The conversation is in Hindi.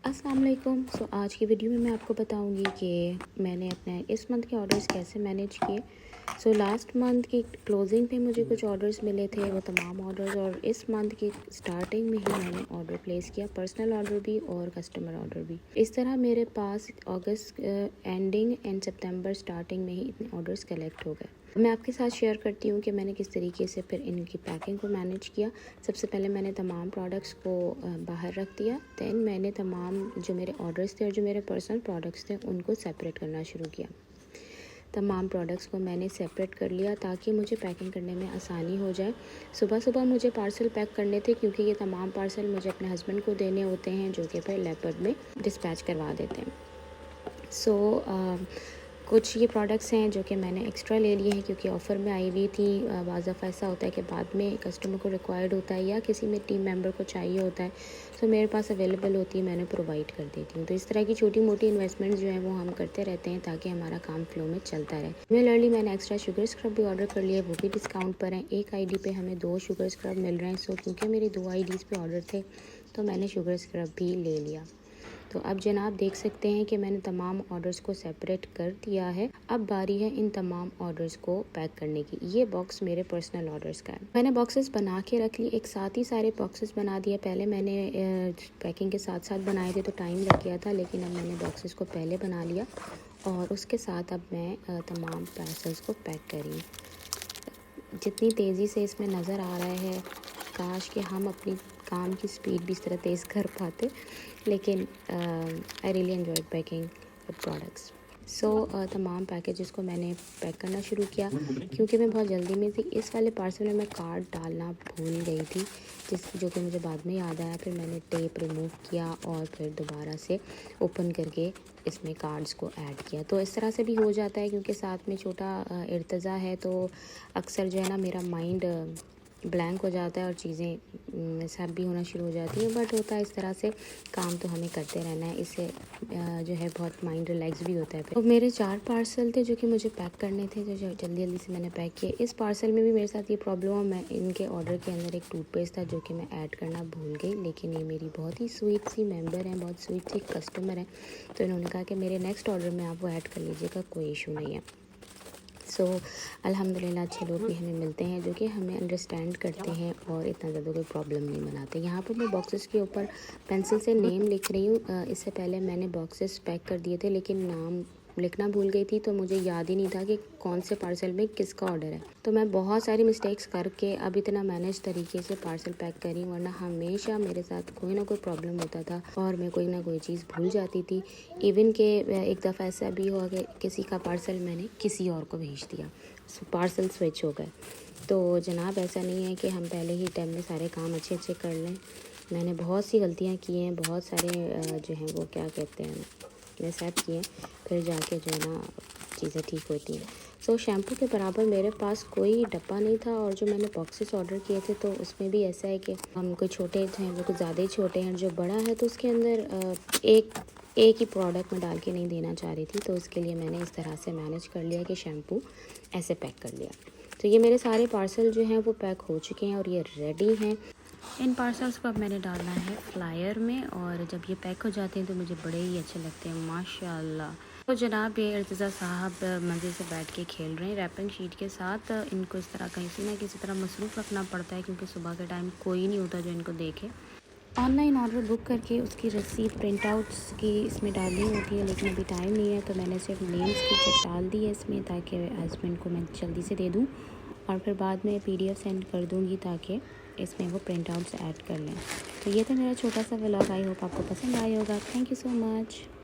अस्सलाम वालेकुम। आज की वीडियो में मैं आपको बताऊंगी कि मैंने अपने इस मंथ के ऑर्डर्स कैसे मैनेज किए। लास्ट मंथ की क्लोजिंग पे मुझे कुछ ऑर्डर्स मिले थे, वो तमाम ऑर्डर्स, और इस मंथ की स्टार्टिंग में ही मैंने ऑर्डर प्लेस किया, पर्सनल ऑर्डर भी और कस्टमर ऑर्डर भी। इस तरह मेरे पास अगस्त एंडिंग एंड सितंबर स्टार्टिंग में ही इतने ऑर्डर्स कलेक्ट हो गए। मैं आपके साथ शेयर करती हूँ कि मैंने किस तरीके से फिर इनकी पैकिंग को मैनेज किया। सबसे पहले मैंने तमाम प्रोडक्ट्स को बाहर रख दिया। दैन मैंने तमाम जो मेरे ऑर्डर्स थे और जो मेरे पर्सनल प्रोडक्ट्स थे उनको सेपरेट करना शुरू किया। तमाम प्रोडक्ट्स को मैंने सेपरेट कर लिया ताकि मुझे पैकिंग करने में आसानी हो जाए। सुबह सुबह मुझे पार्सल पैक करने थे क्योंकि ये तमाम पार्सल मुझे अपने हस्बैंड को देने होते हैं, जो कि फिर लेपर्ड में डिस्पैच करवा देते हैं। कुछ ये प्रोडक्ट्स हैं जो कि मैंने एक्स्ट्रा ले लिए हैं क्योंकि ऑफ़र में आई हुई थी। बाज़ दफ़ा ऐसा होता है कि बाद में कस्टमर को रिक्वायर्ड होता है या किसी में टीम मेंबर को चाहिए होता है, तो मेरे पास अवेलेबल होती है, मैंने प्रोवाइड कर देती हूँ। तो इस तरह की छोटी मोटी इन्वेस्टमेंट्स जो हैं वो हम करते रहते हैं ताकि हमारा काम फ्लो में चलता रहे। सिमिलरली मैंने एक्स्ट्रा शुगर स्क्रब भी ऑर्डर कर लिए, वो भी डिस्काउंट पर हैं। एक ID पे हमें 2 शुगर स्क्रब मिल रहे हैं। क्योंकि मेरी 2 IDs पे ऑर्डर थे तो मैंने शुगर स्क्रब भी ले लिया। तो अब जनाब देख सकते हैं कि मैंने तमाम ऑर्डर्स को सेपरेट कर दिया है। अब बारी है इन तमाम ऑर्डर्स को पैक करने की। ये बॉक्स मेरे पर्सनल ऑर्डर्स का है। मैंने बॉक्सेस बना के रख लिए, एक साथ ही सारे बॉक्सेस बना दिए। पहले मैंने पैकिंग के साथ साथ बनाए थे तो टाइम लग गया था, लेकिन अब मैंने बॉक्सेस को पहले बना लिया और उसके साथ अब मैं तमाम पार्सल्स को पैक करी। जितनी तेज़ी से इसमें नज़र आ रहा है, काश कि हम अपनी काम की स्पीड भी इस तरह तेज़ कर पाते, लेकिन I really enjoyed packing products. तमाम पैकेजेस को मैंने पैक करना शुरू किया क्योंकि मैं बहुत जल्दी में थी। इस वाले पार्सल में मैं कार्ड डालना भूल गई थी, जो कि मुझे बाद में याद आया। फिर मैंने टेप रिमूव किया और फिर दोबारा से ओपन करके इसमें कार्ड्स को ऐड किया। तो इस तरह से भी हो जाता है क्योंकि साथ में छोटा इर्तज़ा है, तो अक्सर जो है ना मेरा माइंड ब्लैंक हो जाता है और चीज़ें सब भी होना शुरू हो जाती हैं। बट होता है इस तरह से, काम तो हमें करते रहना है, इससे जो है बहुत माइंड रिलैक्स भी होता है। तो मेरे 4 पार्सल थे जो कि मुझे पैक करने थे, जो जल्दी जल्दी से मैंने पैक किए। इस पार्सल में भी मेरे साथ ये प्रॉब्लम है, मैं इनके ऑर्डर के अंदर एक टूथपेस्ट था जो कि मैं ऐड करना भूल गई, लेकिन ये मेरी बहुत ही स्वीट सी मेंबर हैं, बहुत स्वीट सी कस्टमर है, तो इन्होंने कहा कि मेरे नेक्स्ट ऑर्डर में आप वो ऐड कर लीजिएगा, कोई इशू नहीं है। अल्हम्दुलिल्लाह अच्छे लोग भी हमें मिलते हैं जो कि हमें अंडरस्टैंड करते हैं और इतना ज़्यादा कोई प्रॉब्लम नहीं बनाते। यहाँ पर मैं बॉक्सेस के ऊपर पेंसिल से नेम लिख रही हूँ। इससे पहले मैंने बॉक्सेस पैक कर दिए थे, लेकिन नाम लिखना भूल गई थी, तो मुझे याद ही नहीं था कि कौन से पार्सल में किसका ऑर्डर है। तो मैं बहुत सारी मिस्टेक्स करके अब इतना मैनेज तरीके से पार्सल पैक करी, वरना हमेशा मेरे साथ कोई ना कोई प्रॉब्लम होता था और मैं कोई ना कोई चीज़ भूल जाती थी। इवन के एक दफ़ा ऐसा भी हुआ कि किसी का पार्सल मैंने किसी और को भेज दिया, पार्सल स्विच हो गए। तो जनाब ऐसा नहीं है कि हम पहले ही टाइम में सारे काम अच्छे अच्छे कर लें। मैंने बहुत सी गलतियाँ की हैं, बहुत सारे जो हैं वो क्या कहते हैं मिसहैप किए, फिर जाके जो है ना चीज़ें ठीक होती हैं। शैम्पू के बराबर मेरे पास कोई डब्बा नहीं था, और जो मैंने बॉक्सेस ऑर्डर किए थे तो उसमें भी ऐसा है कि हम कोई छोटे हैं, वो कुछ ज़्यादा ही छोटे हैं, जो बड़ा है तो उसके अंदर एक ही प्रोडक्ट में डाल के नहीं देना चाह रही थी, तो उसके लिए मैंने इस तरह से मैनेज कर लिया कि शैम्पू ऐसे पैक कर लिया। तो ये मेरे सारे पार्सल जो हैं वो पैक हो चुके हैं और ये रेडी हैं। इन पार्सल्स को अब मैंने डालना है फ्लायर में, और जब ये पैक हो जाते हैं तो मुझे बड़े ही अच्छे लगते हैं माशाल्लाह। तो जनाब ये इर्तिज़ा साहब मज़े से बैठ के खेल रहे हैं रैपिंग शीट के साथ। इनको इस तरह किसी ना किसी तरह मसरूफ़ रखना पड़ता है क्योंकि सुबह के टाइम कोई नहीं होता जो इनको देखे। ऑनलाइन ऑर्डर बुक करके उसकी रसीद प्रिंट आउट्स की इसमें डालनी होती है, लेकिन अभी टाइम नहीं है, तो मैंने सिर्फ नेम्स की चेक डाल दी है इसमें ताकि हस्बैंड को मैं जल्दी से दे दूँ और फिर बाद में PDF सेंड कर दूँगी ताकि इसमें वो प्रिंट आउट्स ऐड कर लें। तो ये था मेरा छोटा सा व्लॉग, आई होप आपको पसंद आया होगा। Thank you so much.